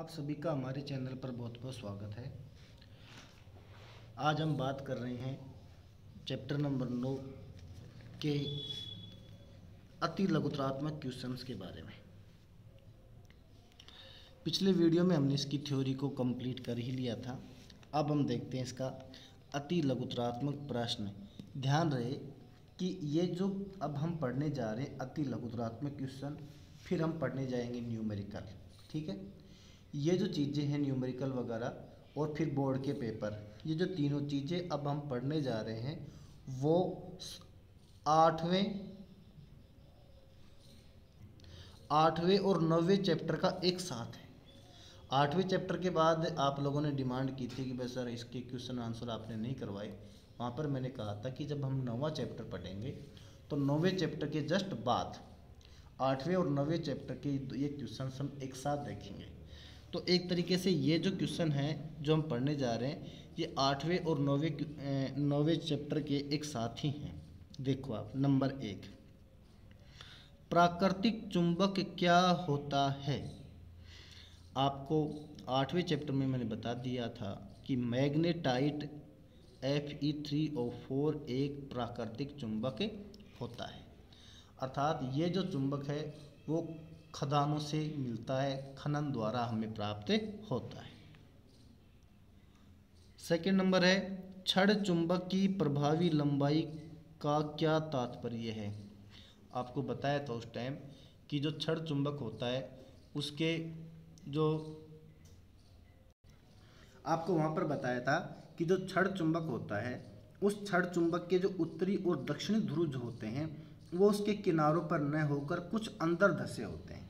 आप सभी का हमारे चैनल पर बहुत बहुत स्वागत है। आज हम बात कर रहे हैं चैप्टर नंबर 9 के अति लघुत्रात्मक क्वेश्चंस के बारे में। पिछले वीडियो में हमने इसकी थ्योरी को कंप्लीट कर ही लिया था। अब हम देखते हैं इसका अति लघुत्रात्मक प्रश्न। ध्यान रहे कि ये जो अब हम पढ़ने जा रहे हैं अति लघुत्रात्मक क्वेश्चन, फिर हम पढ़ने जाएंगे न्यूमेरिकल। ठीक है, ये जो चीज़ें हैं न्यूमेरिकल वगैरह और फिर बोर्ड के पेपर, ये जो तीनों चीज़ें अब हम पढ़ने जा रहे हैं वो आठवें और 9वें चैप्टर का एक साथ है। 8वें चैप्टर के बाद आप लोगों ने डिमांड की थी कि भाई सर इसके क्वेश्चन आंसर आपने नहीं करवाए। वहाँ पर मैंने कहा था कि जब हम 9वां चैप्टर पढ़ेंगे तो 9वें चैप्टर के जस्ट बाद 8वें और 9वें चैप्टर के ये क्वेश्चन हम एक साथ देखेंगे। तो एक तरीके से ये जो क्वेश्चन हैं जो हम पढ़ने जा रहे हैं ये 8वें और 9वें चैप्टर के एक साथ ही हैं। देखो आप, नंबर 1, प्राकृतिक चुंबक क्या होता है। आपको 8वें चैप्टर में मैंने बता दिया था कि मैग्नेटाइट Fe3O4 एक प्राकृतिक चुंबक होता है। अर्थात ये जो चुंबक है वो खदानों से मिलता है, खनन द्वारा हमें प्राप्त होता है। सेकंड नंबर है, छड़ चुंबक की प्रभावी लंबाई का क्या तात्पर्य है। आपको बताया था उस टाइम कि जो छड़ चुंबक होता है उसके जो आपको वहाँ पर बताया था कि जो छड़ चुंबक होता है उस छड़ चुंबक के जो उत्तरी और दक्षिणी ध्रुव जो होते हैं वो उसके किनारों पर न होकर कुछ अंदर धसे होते हैं।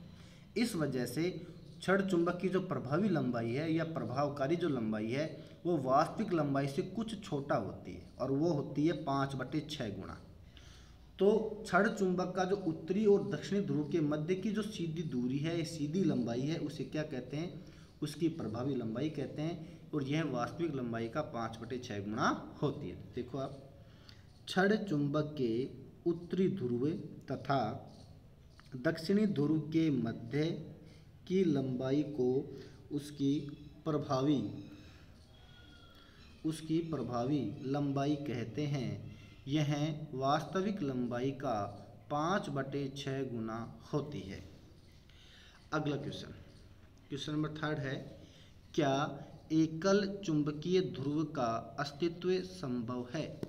इस वजह से छड़ चुंबक की जो प्रभावी लंबाई है या प्रभावकारी जो लंबाई है वो वास्तविक लंबाई से कुछ छोटा होती है और वो होती है 5/6 गुना। तो छड़ चुंबक का जो उत्तरी और दक्षिणी ध्रुव के मध्य की जो सीधी दूरी है, ये सीधी लंबाई है, उसे क्या कहते हैं, उसकी प्रभावी लंबाई कहते हैं। और यह वास्तविक लंबाई का 5/6 गुना होती है। देखो आप, छड़ चुंबक के उत्तरी ध्रुव तथा दक्षिणी ध्रुव के मध्य की लंबाई को उसकी प्रभावी लंबाई कहते हैं। यह वास्तविक लंबाई का 5/6 गुना होती है। अगला क्वेश्चन नंबर 3 है, क्या एकल चुंबकीय ध्रुव का अस्तित्व संभव है।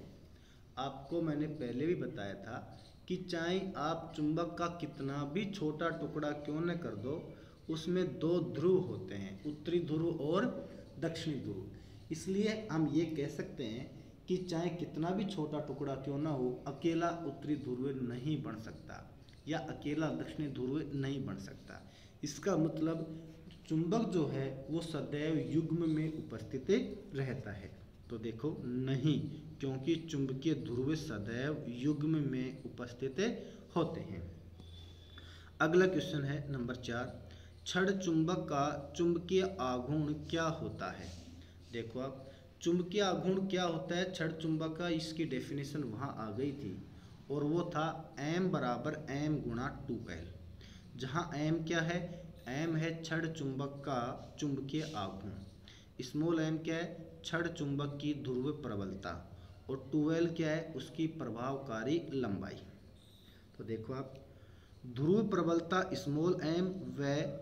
आपको मैंने पहले भी बताया था कि चाहे आप चुंबक का कितना भी छोटा टुकड़ा क्यों न कर दो, उसमें 2 ध्रुव होते हैं, उत्तरी ध्रुव और दक्षिणी ध्रुव। इसलिए हम ये कह सकते हैं कि चाहे कितना भी छोटा टुकड़ा क्यों ना हो, अकेला उत्तरी ध्रुव नहीं बन सकता या अकेला दक्षिणी ध्रुव नहीं बन सकता। इसका मतलब चुंबक जो है वो सदैव युग्म में उपस्थित रहता है। तो देखो नहीं, क्योंकि चुंबकीय ध्रुव सदैव युग्म में उपस्थित होते हैं। अगला क्वेश्चन है नंबर 4, छड़ चुंबक का चुंबकीय आघूर्ण क्या होता है। देखो आप, चुंबकीय आघूर्ण क्या होता है छड़ चुंबक का, इसकी डेफिनेशन वहाँ आ गई थी और वो था M = M × 2L। जहाँ M क्या है, M है छड़ चुंबक का चुंबकीय आघूर्ण, स्मॉल m क्या है, छड़ चुंबक की ध्रुव प्रबलता, और 2L क्या है, उसकी प्रभावकारी लंबाई। तो देखो आप, ध्रुव प्रबलता स्मॉल m व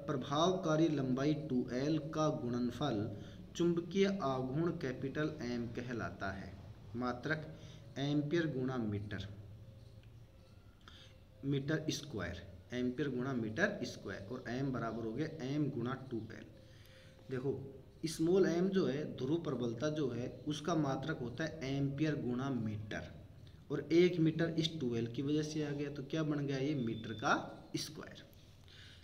प्रभावकारी लंबाई 2L का गुणनफल चुंबकीय आघूर्ण कैपिटल M कहलाता है। मात्रक ampere × metre square, ampere × metre square, और m बराबर हो गया m × 2L। देखो स्मॉल m जो है ध्रुव प्रबलता जो है उसका मात्रक होता है एम्पियर × मीटर, और 1 मीटर इस 2L की वजह से आ गया, तो क्या बन गया ये मीटर का स्क्वायर।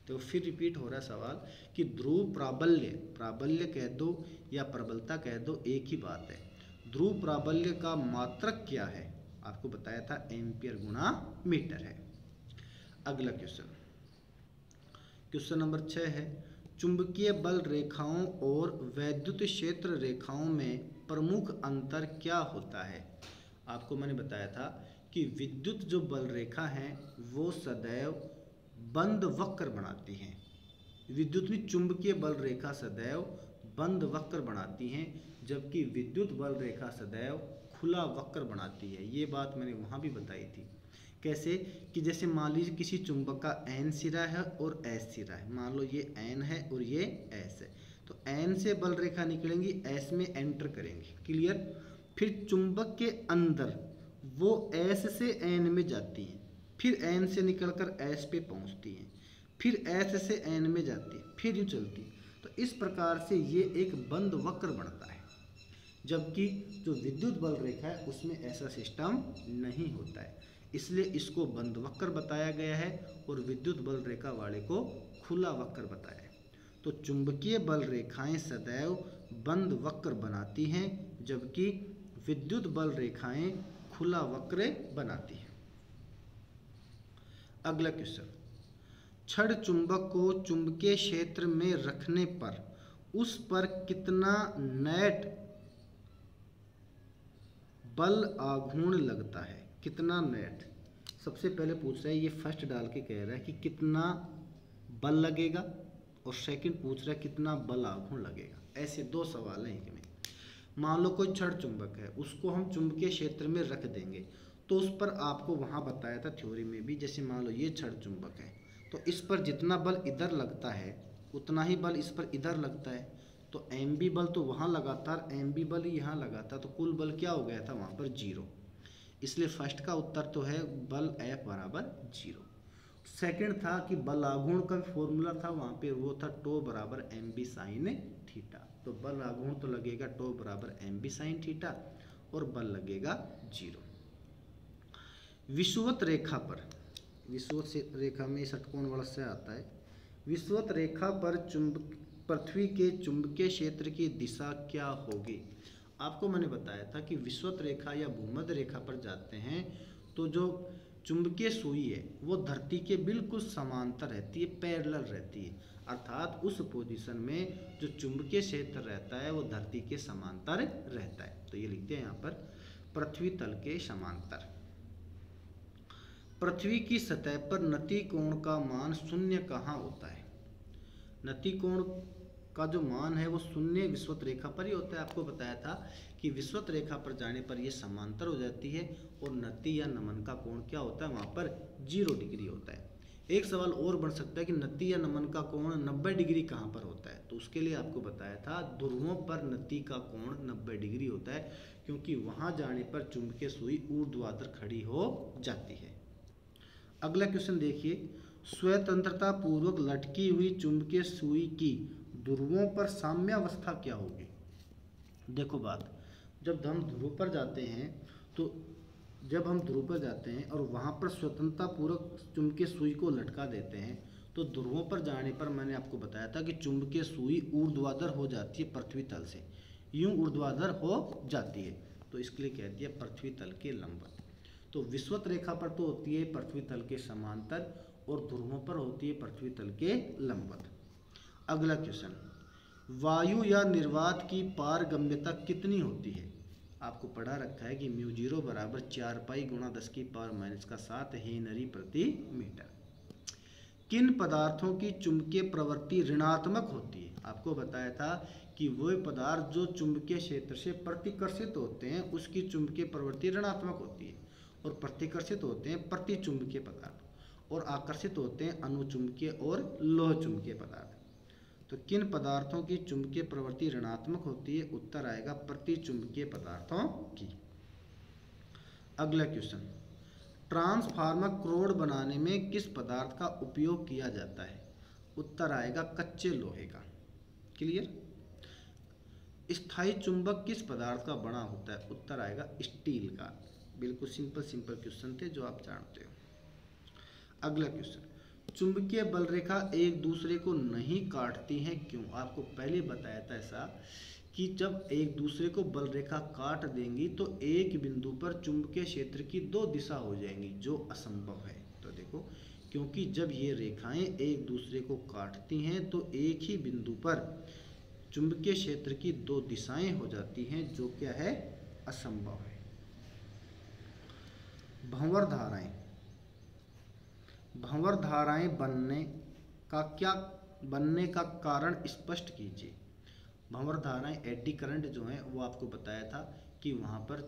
तो फिर रिपीट हो रहा सवाल कि ध्रुव प्राबल्य कह दो या प्रबलता कह दो, एक ही बात है। ध्रुव प्राबल्य का मात्रक क्या है, आपको बताया था एम्पियर × मीटर है। अगला क्वेश्चन नंबर 6 है, चुंबकीय बल रेखाओं और वैद्युत क्षेत्र रेखाओं में प्रमुख अंतर क्या होता है। आपको मैंने बताया था कि विद्युत जो बल रेखा है वो सदैव बंद वक्र बनाती हैं, विद्युत में चुंबकीय बल रेखा सदैव बंद वक्र बनाती हैं, जबकि विद्युत बल रेखा सदैव खुला वक्र बनाती है। ये बात मैंने वहाँ भी बताई थी। कैसे कि जैसे मान लीजिए किसी चुंबक का N सिरा है और S सिरा है। मान लो ये N है और ये S है, तो N से बल रेखा निकलेंगी, S में एंटर करेंगी। क्लियर। फिर चुंबक के अंदर वो S से N में जाती हैं, फिर N से निकलकर S पे पहुंचती हैं, फिर S से N में जाती है, फिर यूँ चलती है। तो इस प्रकार से ये एक बंद वक्र बनता है, जबकि जो विद्युत बल रेखा है उसमें ऐसा सिस्टम नहीं होता है, इसलिए इसको बंद वक्र बताया गया है और विद्युत बल रेखा वाले को खुला वक्र बताया है। तो चुंबकीय बल रेखाएं सदैव बंद वक्र बनाती हैं, जबकि विद्युत बल रेखाएं खुला वक्र बनाती हैं। अगला क्वेश्चन, छड़ चुंबक को चुंबकीय क्षेत्र में रखने पर उस पर कितना नेट बल आघूर्ण लगता है? कितना नेट? सबसे पहले पूछ रहा है, ये फर्स्ट डाल के कह रहा है कि कितना बल लगेगा, और सेकंड पूछ रहा है कितना बल आघूर्ण लगेगा। ऐसे दो सवाल हैं इनमें। मान लो कोई छड़ चुंबक है, उसको हम चुंबकीय क्षेत्र में रख देंगे, तो उस पर आपको वहाँ बताया था थ्योरी में भी, जैसे मान लो ये छड़ चुंबक है, तो इस पर जितना बल इधर लगता है उतना ही बल इस पर इधर लगता है। तो एम बल तो वहाँ लगातार एम बल ही यहाँ लगाता, तो कुल बल क्या हो गया था वहाँ पर? 0। इसलिए फर्स्ट का उत्तर तो है बल F बराबर 0। सेकंड था कि बल आघूर्ण का फॉर्मूला था वहाँ पे, वो था टो बराबर mb साइन थीटा। तो बल आघूर्ण तो लगेगा टो बराबर mb साइन थीटा और बल लगेगा 0। विषुवत रेखा पर, विषुवत रेखा में षटकोण वाला से आता है, विषुवत रेखा पर पृथ्वी के चुंबकीय क्षेत्र की दिशा क्या होगी? आपको मैंने बताया था कि विषुवत रेखा या भूमध्य रेखा पर जाते हैं तो जो चुंबकीय सुई है वो धरती के बिल्कुल समांतर रहती है, पैरेलल रहती है, अर्थात उस पोजीशन में जो चुंबकीय क्षेत्र रहता है वो धरती के समांतर रहता है। तो ये लिखते हैं यहाँ पर पृथ्वी तल के समांतर। पृथ्वी की सतह पर नति कोण का मान शून्य कहाँ होता है? नति कोण का जो मान है वो शून्य विषुवत रेखा पर ही होता है। आपको बताया था कि विषुवत रेखा पर जाने पर ये समांतर हो जाती है और नति या नमन का कोण क्या होता है? वहाँ पर 0 डिग्री होता है। एक सवाल और बन सकता है कि नति या नमन का कोण 90 डिग्री कहाँ पर होता है? तो उसके लिए आपको बताया था ध्रुवों पर नति का कोण 90 डिग्री होता है, क्योंकि वहाँ जाने पर चुंबकीय सुई ऊर्ध्वाधर खड़ी हो जाती है। अगला क्वेश्चन देखिए, स्वतंत्रता पूर्वक लटकी हुई चुंबकीय सुई की ध्रुवों पर साम्यावस्था क्या होगी? देखो बात, जब हम ध्रुव पर जाते हैं तो जब हम ध्रुव पर जाते हैं और वहाँ पर स्वतंत्रता पूर्वक चुंबकीय सुई को लटका देते हैं, तो ध्रुवों पर जाने पर मैंने आपको बताया था कि चुंबकीय सुई ऊर्ध्वाधर हो जाती है पृथ्वी तल से, यूं ऊर्ध्वाधर हो जाती है, तो इसके लिए कहती है पृथ्वी तल के लंबवत। तो विषुवत रेखा पर तो होती है पृथ्वी तल के समांतर और ध्रुवों पर होती है पृथ्वी तल के लंबवत। अगला क्वेश्चन, वायु या निर्वात की पारगम्यता कितनी होती है? आपको पढ़ा रखा है कि μ0 बराबर 4 पाई गुणा 10⁻⁷ हेनरी प्रति मीटर। किन पदार्थों की चुंबकीय प्रवृत्ति ऋणात्मक होती है? आपको बताया था कि वो पदार्थ जो चुंबकीय क्षेत्र से प्रतिकर्षित होते हैं उसकी चुंबकीय प्रवृत्ति ऋणात्मक होती है, और प्रतिकर्षित होते हैं प्रतिचुंबकीय पदार्थ, और आकर्षित होते हैं अनुचुंबकीय और लोह चुंबकीय पदार्थ। तो किन पदार्थों की चुंबकीय प्रवृत्ति ऋणात्मक होती है? उत्तर आएगा प्रतिचुंबकीय पदार्थों की। अगला क्वेश्चन, ट्रांसफार्मर क्रोड बनाने में किस पदार्थ का उपयोग किया जाता है? उत्तर आएगा कच्चे लोहे का। क्लियर। स्थायी चुंबक किस पदार्थ का बना होता है? उत्तर आएगा स्टील का। बिल्कुल सिंपल क्वेश्चन थे जो आप जानते हो। अगला क्वेश्चन, चुंबकीय बल रेखा एक दूसरे को नहीं काटती हैं क्यों? आपको पहले बताया था ऐसा कि जब एक दूसरे को बल रेखा काट देंगी तो एक बिंदु पर चुंबकीय क्षेत्र की 2 दिशा हो जाएंगी, जो असंभव है। तो देखो, क्योंकि जब ये रेखाएं एक दूसरे को काटती हैं तो एक ही बिंदु पर चुंबकीय क्षेत्र की 2 दिशाएं हो जाती हैं, जो क्या है? असंभव है। भंवर धाराएं बनने का क्या बनने का कारण स्पष्ट कीजिए। भंवर धाराएं, एडी करंट जो है वो आपको बताया था कि वहाँ पर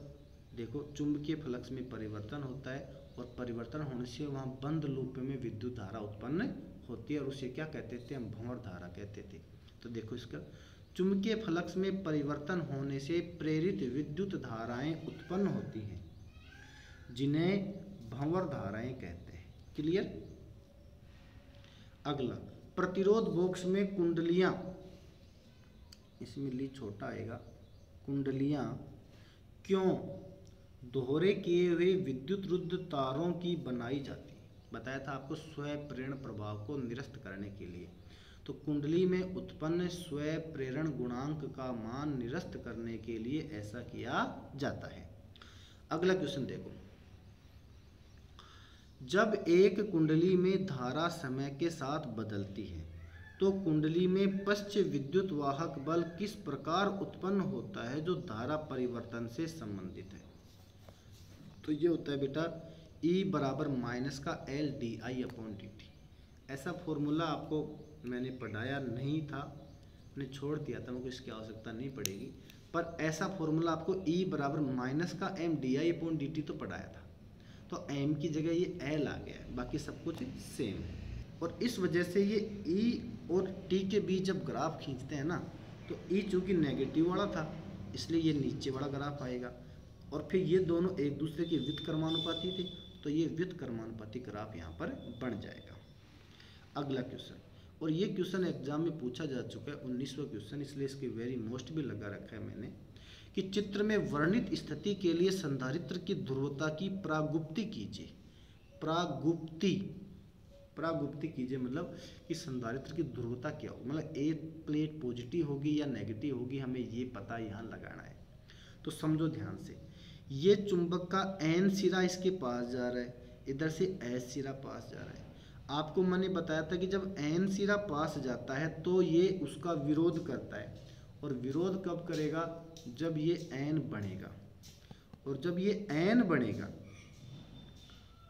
देखो चुंबकीय फ्लक्स में परिवर्तन होता है और परिवर्तन होने से वहाँ बंद लूप में विद्युत धारा उत्पन्न होती है और उसे क्या कहते थे हम? भंवर धारा कहते थे। तो देखो इसका चुंबकीय फ्लक्स में परिवर्तन होने से प्रेरित विद्युत धाराएं उत्पन्न होती हैं जिन्हें भंवर धाराएं कहते हैं। क्लियर? अगला, प्रतिरोध बॉक्स में कुंडलियां, इसमें ली छोटा आएगा, कुंडलियां क्यों दोहरे किए हुए विद्युत रुद्ध तारों की बनाई जाती? बताया था आपको स्वप्रेरण प्रभाव को निरस्त करने के लिए। तो कुंडली में उत्पन्न स्वप्रेरण गुणांक का मान निरस्त करने के लिए ऐसा किया जाता है। अगला क्वेश्चन देखो, जब एक कुंडली में धारा समय के साथ बदलती है तो कुंडली में पश्च विद्युत वाहक बल किस प्रकार उत्पन्न होता है जो धारा परिवर्तन से संबंधित है? तो ये होता है बेटा E बराबर माइनस का L D I upon D T. ऐसा फॉर्मूला आपको मैंने पढ़ाया नहीं था, मैंने छोड़ दिया था, मुझे इसकी आवश्यकता नहीं पड़ेगी, पर ऐसा फॉर्मूला आपको E बराबर माइनस का M D I upon D T तो पढ़ाया था। तो एम की जगह ये एल आ गया है, बाकी सब कुछ सेम है। और इस वजह से ये E और T के बीच जब ग्राफ खींचते हैं ना तो E चूँकि नेगेटिव वाला था इसलिए ये नीचे वाला ग्राफ आएगा, और फिर ये दोनों एक दूसरे के व्युत्क्रमानुपाती थे तो ये व्युत्क्रमानुपाती ग्राफ यहाँ पर बन जाएगा। अगला क्वेश्चन, और ये क्वेश्चन एग्जाम में पूछा जा चुका है, 19वां क्वेश्चन, इसलिए इसके वेरी मोस्ट भी लगा रखा है मैंने, कि चित्र में वर्णित स्थिति के लिए संधारित्र की ध्रुवता की प्रागुप्ति कीजिए। प्रागुप्ति कीजिए मतलब कि संधारित्र की ध्रुवता क्या होगी, मतलब एक प्लेट पॉजिटिव होगी या नेगेटिव होगी, हमें ये पता यहाँ लगाना है। तो समझो ध्यान से, ये चुंबक का एन सिरा इसके पास जा रहा है, इधर से एस सिरा पास जा रहा है। आपको मैंने बताया था कि जब एन सिरा पास जाता है तो ये उसका विरोध करता है, और विरोध कब करेगा? जब ये एन बढ़ेगा, और जब ये एन बढ़ेगा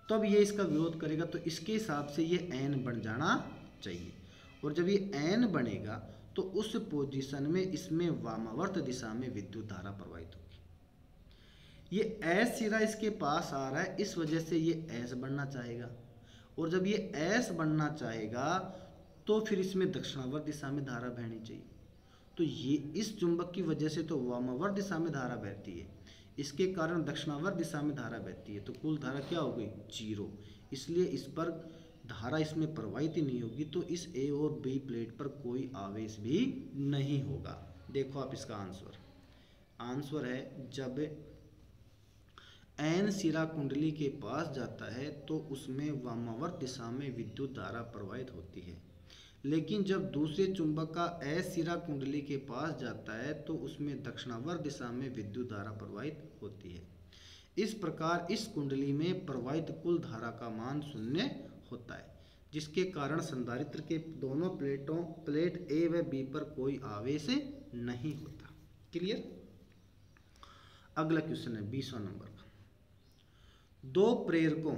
तब ये इसका विरोध करेगा, तो इसके हिसाब से ये एन बन जाना चाहिए। और जब ये एन बनेगा तो उस पोजीशन में इसमें वामावर्त दिशा में विद्युत धारा प्रवाहित होगी। ये एस सिरा इसके पास आ रहा है, इस वजह से ये एस बढ़ना चाहेगा, और जब ये एस बढ़ना चाहेगा तो फिर इसमें दक्षिणावर्त दिशा में धारा बहनी चाहिए। तो ये इस चुंबक की वजह से तो वामावर्त दिशा में धारा बहती है, इसके कारण दक्षिणावर्त दिशा में धारा बहती है, तो कुल धारा क्या हो गई? 0। इसलिए इस पर धारा इसमें प्रवाहित ही नहीं होगी, तो इस ए और बी प्लेट पर कोई आवेश भी नहीं होगा। देखो आप इसका आंसर है, जब एन सिरा कुंडली के पास जाता है तो उसमें वामावर्त दिशा में विद्युत धारा प्रवाहित होती है, लेकिन जब दूसरे चुंबक का एस सिरा कुंडली के पास जाता है तो उसमें दक्षिणावर्त दिशा में विद्युत धारा प्रवाहित होती है। इस प्रकार इस कुंडली में प्रवाहित कुल धारा का मान 0 होता है, जिसके कारण संधारित्र के दोनों प्लेट ए व बी पर कोई आवेश नहीं होता। क्लियर? अगला क्वेश्चन है 20वां नंबर का। दो प्रेरकों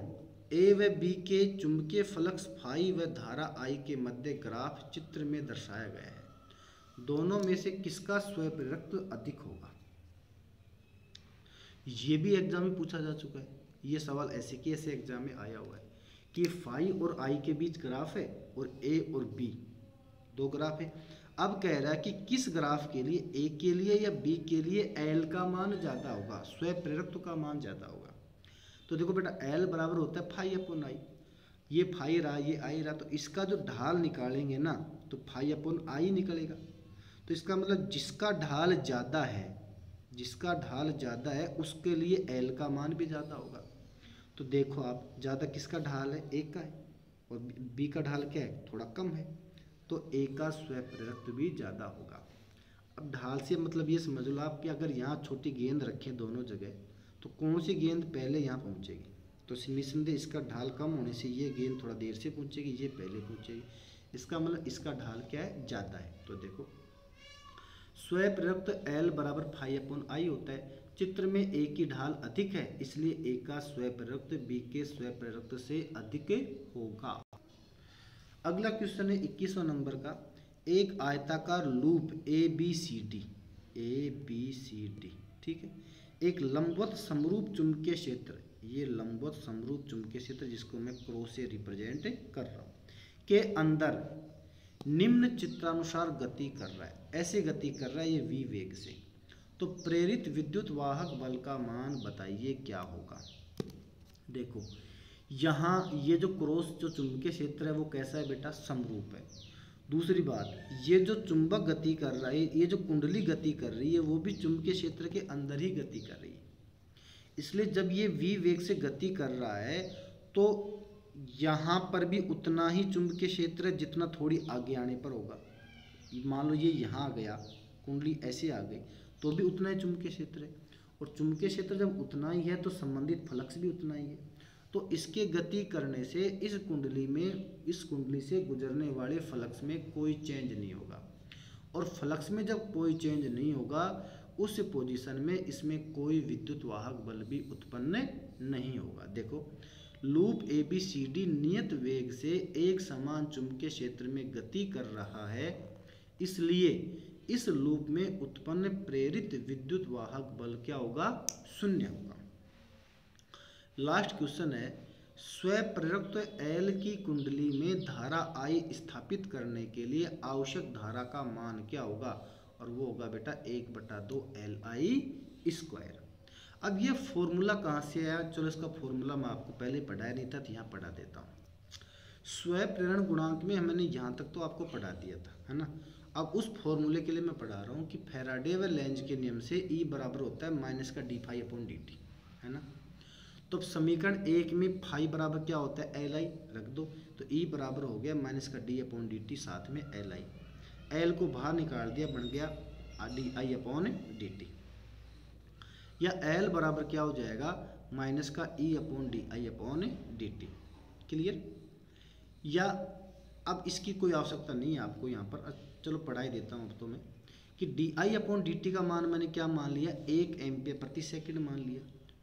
ए व बी के चुंबकीय फ्लक्स फाई व धारा आई के मध्य ग्राफ चित्र में दर्शाया गया है। दोनों में से किसका स्वप्रेरकत्व अधिक होगा? ये भी एग्जाम में पूछा जा चुका है, ये सवाल ऐसे के ऐसे एग्जाम में आया हुआ है कि फाई और आई के बीच ग्राफ है और ए और बी दो ग्राफ है। अब कह रहा है कि किस ग्राफ के लिए, ए के लिए या बी के लिए एल का मान ज़्यादा होगा, स्वप्रेरकत्व का मान ज़्यादा होगा। तो देखो बेटा एल बराबर होता है फाई अपॉन आई, ये फाई रहा ये आई रहा, तो इसका जो ढाल निकालेंगे ना तो फाई अपॉन आई निकलेगा। तो इसका मतलब जिसका ढाल ज़्यादा है उसके लिए एल का मान भी ज़्यादा होगा। तो देखो आप, ज़्यादा किसका ढाल है? ए का है, और बी का ढाल क्या है? थोड़ा कम है, तो ए का स्वप्रेरकत्व भी ज़्यादा होगा। अब ढाल से मतलब ये समझ लो आप कि अगर यहाँ छोटी गेंद रखें दोनों जगह तो कौन सी गेंद पहले यहाँ पहुँचेगी? तो निस्संदेह इसका ढाल कम होने से ये गेंद थोड़ा देर से पहुँचेगी, ये पहले पहुँचेगी। इसका मतलब इसका ढाल क्या है? ज़्यादा है। तो देखो स्वप्रेरकत्व एल बराबर फाई अपॉन आई होता है। चित्र में ए की ढाल अधिक है, इसलिए ए का स्वप्रेरकत्व बी के स्वप्रेरकत्व से अधिक होगा। अगला क्वेश्चन है 21वां नंबर का। एक आयताकार लूप ABCD, ठीक है, एक लंबवत समरूप चुंबकीय क्षेत्र, ये लंबवत समरूप चुंबकीय क्षेत्र जिसको मैं क्रॉस से रिप्रेजेंट कर रहा हूँ, के अंदर निम्न चित्रानुसार गति कर रहा है, ऐसे गति कर रहा है ये v वेग से, तो प्रेरित विद्युत वाहक बल का मान बताइए क्या होगा। देखो यहाँ ये जो क्रॉस जो चुंबकीय क्षेत्र है वो कैसा है बेटा, समरूप है। दूसरी बात, ये जो चुंबक गति कर रहा है, ये जो कुंडली गति कर रही है वो भी चुंबकीय क्षेत्र के अंदर ही गति कर रही है, इसलिए जब ये v वेग से गति कर रहा है तो यहाँ पर भी उतना ही चुंबकीय क्षेत्र है जितना थोड़ी आगे आने पर होगा। मान लो ये यहाँ आ गया, कुंडली ऐसे आ गई, तो भी उतना ही चुंबकीय क्षेत्र है, और चुंबकीय क्षेत्र जब उतना ही है तो संबंधित फ्लक्स भी उतना ही है। तो इसके गति करने से इस कुंडली से गुजरने वाले फ्लक्स में कोई चेंज नहीं होगा, और फ्लक्स में जब कोई चेंज नहीं होगा उस पोजीशन में इसमें कोई विद्युत वाहक बल भी उत्पन्न नहीं होगा। देखो लूप ABCD नियत वेग से एक समान चुंबकीय क्षेत्र में गति कर रहा है, इसलिए इस लूप में उत्पन्न प्रेरित विद्युत वाहक बल क्या होगा, शून्य होगा। लास्ट क्वेश्चन है, स्वप्रेरकत्व L की कुंडली में धारा I स्थापित करने के लिए आवश्यक धारा का मान क्या होगा, और वो होगा बेटा 1/2 LI²। अब ये फॉर्मूला कहाँ से आया, चलो इसका फॉर्मूला मैं आपको पहले पढ़ाया नहीं था तो यहाँ पढ़ा देता हूँ। स्वप्रेरण गुणांक में मैंने यहाँ तक तो आपको पढ़ा दिया था, है ना। अब उस फॉर्मूले के लिए मैं पढ़ा रहा हूँ कि फैराडे व लेंज के नियम से E बराबर होता है -d∅/dt, है ना। तो अब समीकरण 1 में फाई बराबर क्या होता है, Li रख दो, तो E बराबर हो गया -d/dt साथ में Li, L को बाहर निकाल दिया, बन गया di/dt, या L बराबर क्या हो जाएगा -E/di/dt। क्लियर। या अब इसकी कोई आवश्यकता नहीं है आपको यहाँ पर, चलो पढ़ा ही देता हूँ अब तो मैं, कि di/dt का मान मैंने क्या मान लिया, 1 एम्पियर प्रति सेकंड मान लिया,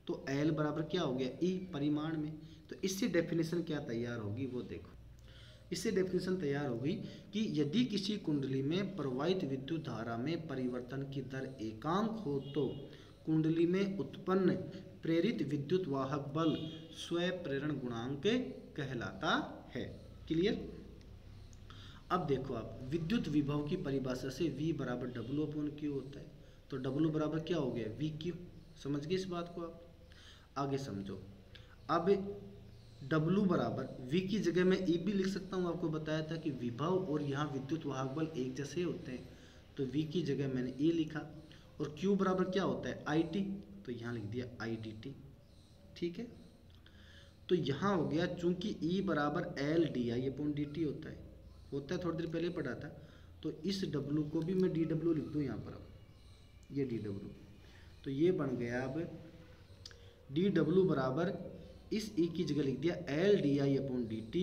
तो L बराबर क्या हो गया, E परिमाण में। तो इससे डेफिनेशन क्या तैयार होगी वो देखो, इससे डेफिनेशन तैयार होगी कि यदि किसी कुंडली में प्रवाहित विद्युत धारा में परिवर्तन की दर एकांक हो तो कुंडली में उत्पन्न प्रेरित विद्युत वाहक बल स्वप्रेरण गुणांक कहलाता है। क्लियर। अब देखो आप विद्युत विभव की परिभाषा से V बराबर W/Q होता है, तो W बराबर क्या हो गया, VQ। समझ गए इस बात को आप, आगे समझो। अब W बराबर V की जगह मैं E भी लिख सकता हूँ, आपको बताया था कि विभव और यहाँ विद्युत वाहक बल एक जैसे होते हैं, तो V की जगह मैंने E लिखा, और Q बराबर क्या होता है, IT, तो यहाँ लिख दिया IDT। ठीक है, तो यहाँ हो गया, चूंकि E बराबर LDI/dt होता है थोड़ी देर पहले पढ़ा था, तो इस W को भी मैं DW लिख दूँ यहाँ पर, अब ये DW, तो ये बन गया अब DW बराबर इस E की जगह लिख दिया LDI/dt,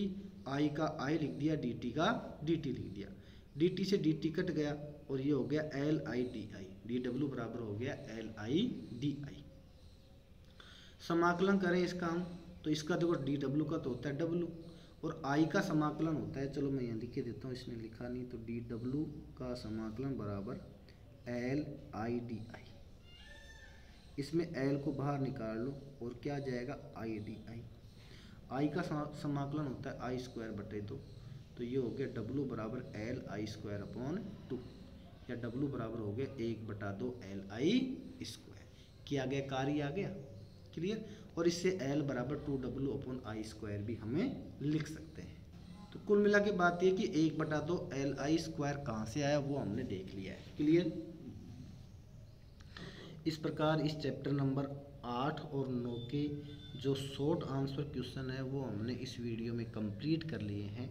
I का I लिख दिया, dt का dt लिख दिया, dt से dt कट गया और ये हो गया LIDI, DW बराबर हो गया LIDI। समाकलन करें इसका हम, तो इसका देखो DW का तो होता है W, और I का समाकलन होता है, चलो मैं यहाँ लिख के देता हूँ, इसने लिखा नहीं, तो DW का समाकलन बराबर LIDI, इसमें L को बाहर निकाल लो और क्या जाएगा IDI। I का समाकलन होता है I²/2, तो ये हो गया W बराबर LI²/2, या W बराबर हो गया 1/2 LI², किया गया कार्य आ गया। क्लियर। और इससे L बराबर 2W/I² भी हमें लिख सकते हैं। तो कुल मिला के बात ये कि 1/2 LI² कहाँ से आया वो हमने देख लिया है। क्लियर। इस प्रकार इस चैप्टर नंबर 8 और 9 के जो शॉर्ट आंसर क्वेश्चन है वो हमने इस वीडियो में कंप्लीट कर लिए हैं।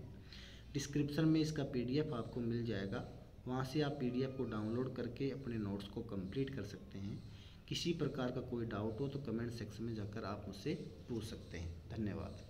डिस्क्रिप्शन में इसका PDF आपको मिल जाएगा, वहाँ से आप PDF को डाउनलोड करके अपने नोट्स को कंप्लीट कर सकते हैं। किसी प्रकार का कोई डाउट हो तो कमेंट सेक्शन में जाकर आप मुझसे पूछ सकते हैं। धन्यवाद।